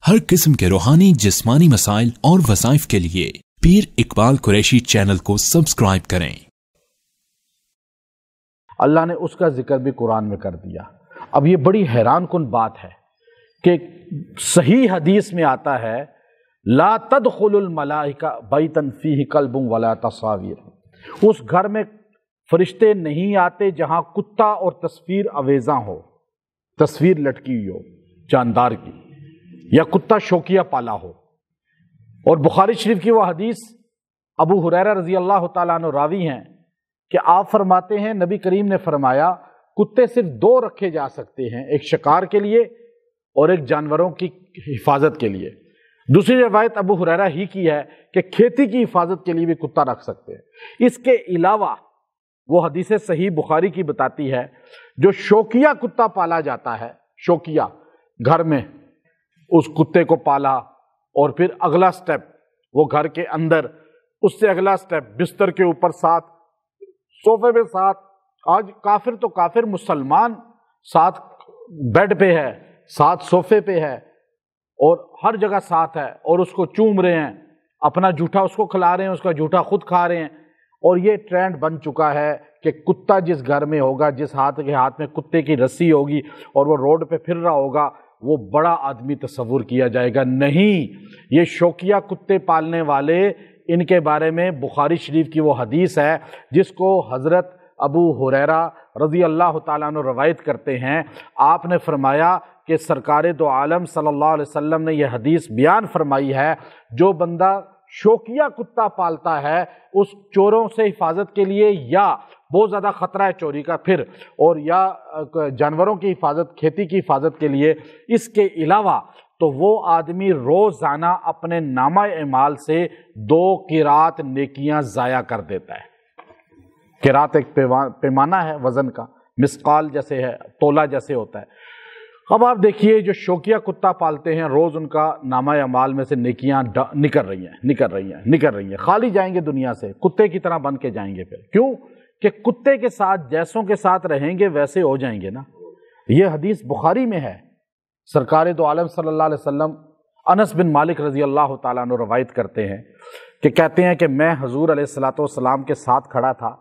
हर किस्म के रूहानी जिस्मानी मसाइल और वज़ाइफ के लिए पीर इकबाल कुरैशी चैनल को सब्सक्राइब करें। अल्लाह ने उसका जिक्र भी कुरान में कर दिया। अब ये बड़ी हैरान कुन बात है कि सही हदीस में आता है, ला तदखुलुल मलाइका बैतन फीही कल्बुन वला तस्वीर। उस घर में फरिश्ते नहीं आते जहां कुत्ता और तस्वीर अवेजा हो, तस्वीर लटकी हुई हो जानदार की, या कुत्ता शौकिया पाला हो। और बुखारी शरीफ की वो हदीस, अबू हुरैरा रजी अल्लाह तआला अन्हु रावी हैं कि आप फरमाते हैं, नबी करीम ने फरमाया कुत्ते सिर्फ दो रखे जा सकते हैं, एक शिकार के लिए और एक जानवरों की हिफाजत के लिए। दूसरी रवायत अबू हुरैरा ही की है कि खेती की हिफाजत के लिए भी कुत्ता रख सकते हैं। इसके अलावा वो हदीस सही बुखारी की बताती है, जो शौकिया कुत्ता पाला जाता है, शौकिया घर में उस कुत्ते को पाला और फिर अगला स्टेप वो घर के अंदर, उससे अगला स्टेप बिस्तर के ऊपर साथ, सोफे पे साथ, आज काफिर तो काफिर, मुसलमान साथ बेड पे है, साथ सोफे पे है और हर जगह साथ है, और उसको चूम रहे हैं, अपना जूठा उसको खिला रहे हैं, उसका जूठा खुद खा रहे हैं। और ये ट्रेंड बन चुका है कि कुत्ता जिस घर में होगा, जिस हाथ के हाथ में कुत्ते की रस्सी होगी और वो रोड पे फिर रहा होगा, वो बड़ा आदमी तस्वुर किया जाएगा। नहीं, ये शौकिया कुत्ते पालने वाले, इनके बारे में बुखारी शरीफ की वो हदीस है जिसको हज़रत अबू हुरैरा रज़ी अल्लाह तआला अन्हु रवायत करते हैं। आपने फरमाया कि सरकारे दो आलम सल्लल्लाहु अलैहि वसल्लम ने यह हदीस बयान फरमाई है, जो बंदा शौकिया कुत्ता पालता है उस चोरों से हिफाजत के लिए, या बहुत ज़्यादा ख़तरा है चोरी का फिर, और या जानवरों की हिफाजत, खेती की हिफाजत के लिए, इसके अलावा तो वो आदमी रोज़ाना अपने नामा एमाल से 2 किरात नेकियां ज़ाया कर देता है। किरात एक पैमाना है वज़न का, मिसकाल जैसे है, तोला जैसे होता है। अब आप देखिए, जो शौकिया कुत्ता पालते हैं, रोज़ उनका नामा अमाल में से नेकियां निकल रही हैं, खाली जाएंगे दुनिया से, कुत्ते की तरह बन के जाएंगे। फिर क्यों? कि कुत्ते के साथ, जैसों के साथ रहेंगे वैसे हो जाएंगे ना। ये हदीस बुखारी में है। सरकारे दो आलम सल्लल्लाहु अलैहि वसल्लम अनस बिन मालिक रज़ी अल्लाह तआला अन्हु रवायत करते हैं कि कहते हैं कि मैं हजूर अलैहिस्सलातु वस्सलाम के साथ खड़ा था।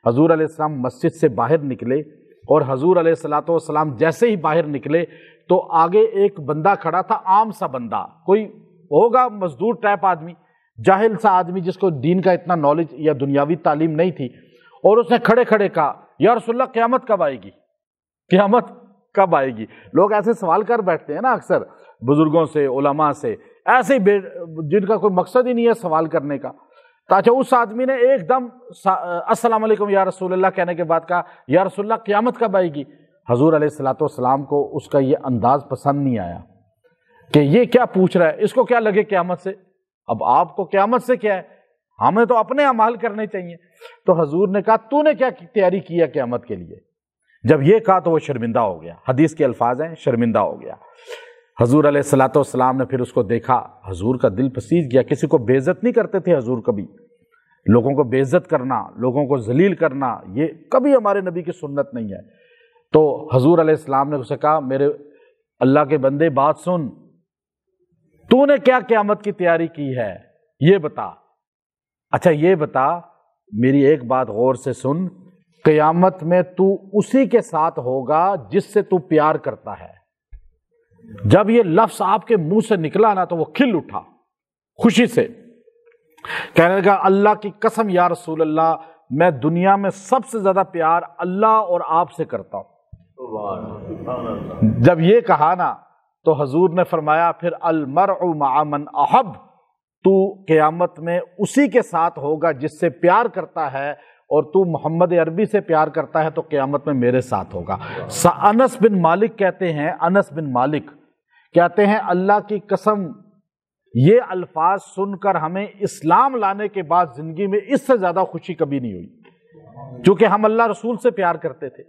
हजूर अलैहिस्सलाम मस्जिद से बाहर निकले और हजूर अलैहिस्सलातु वस्सलाम जैसे ही बाहर निकले तो आगे एक बंदा खड़ा था, आम सा बंदा, कोई होगा मजदूर टाइप आदमी, जाहिल सा आदमी जिसको दीन का इतना नॉलेज या दुनियावी तालीम नहीं थी। और उसने खड़े खड़े कहा, या रसूलल्लाह क़यामत कब आएगी, क़यामत कब आएगी। लोग ऐसे सवाल कर बैठते हैं ना अक्सर बुजुर्गों से, उलमा से, ऐसे ही जिनका कोई मकसद ही नहीं है सवाल करने का। तो अच्छा, उस आदमी ने एकदम अस्सलाम वालेकुम या रसूलल्लाह कहने के बाद कहा, या रसूलल्लाह क़यामत कब आएगी। हजूर अलैहिस्सलातु वस्सलाम को उसका ये अंदाज पसंद नहीं आया कि ये क्या पूछ रहा है, इसको क्या लगे क़यामत से। अब आपको क़यामत से क्या है, हमें तो अपने अमाल करने चाहिए। तो हजूर ने कहा, तूने क्या तैयारी की है क़यामत के लिए। जब ये कहा तो वो शर्मिंदा हो गया। हदीस के अल्फाज हैं, शर्मिंदा हो गया। हजूर अलैहिस्सलातु वस्सलाम ने फिर उसको देखा, हजूर का दिल पसीज गया। किसी को बेइज्जत नहीं करते थे हजूर कभी। लोगों को बेइज्जत करना, लोगों को जलील करना, ये कभी हमारे नबी की सुन्नत नहीं है। तो हजूर अलैहिस्सलाम ने उसे कहा, मेरे अल्लाह के बंदे बात सुन, तूने क्या क़यामत की तैयारी की है, ये बता। अच्छा ये बता, मेरी एक बात गौर से सुन, क़यामत में तू उसी के साथ होगा जिससे तू प्यार करता है। जब ये लफ्ज़ आपके मुंह से निकला ना तो वो खिल उठा खुशी से, कहने लगा, अल्लाह की कसम या रसूल अल्लाह, मैं दुनिया में सबसे ज्यादा प्यार अल्लाह और आपसे करता हूं। जब ये कहा ना तो हजूर ने फरमाया, फिर अल मरउ मअ मन अहब, तू क़यामत में उसी के साथ होगा जिससे प्यार करता है, और तू मोहम्मद अरबी से प्यार करता है तो क़यामत में मेरे साथ होगा। अनस बिन मालिक कहते हैं, अनस बिन मालिक कहते हैं, अल्लाह की कसम, ये अल्फाज सुनकर हमें इस्लाम लाने के बाद जिंदगी में इससे ज्यादा खुशी कभी नहीं हुई, क्योंकि हम अल्लाह रसूल से प्यार करते थे।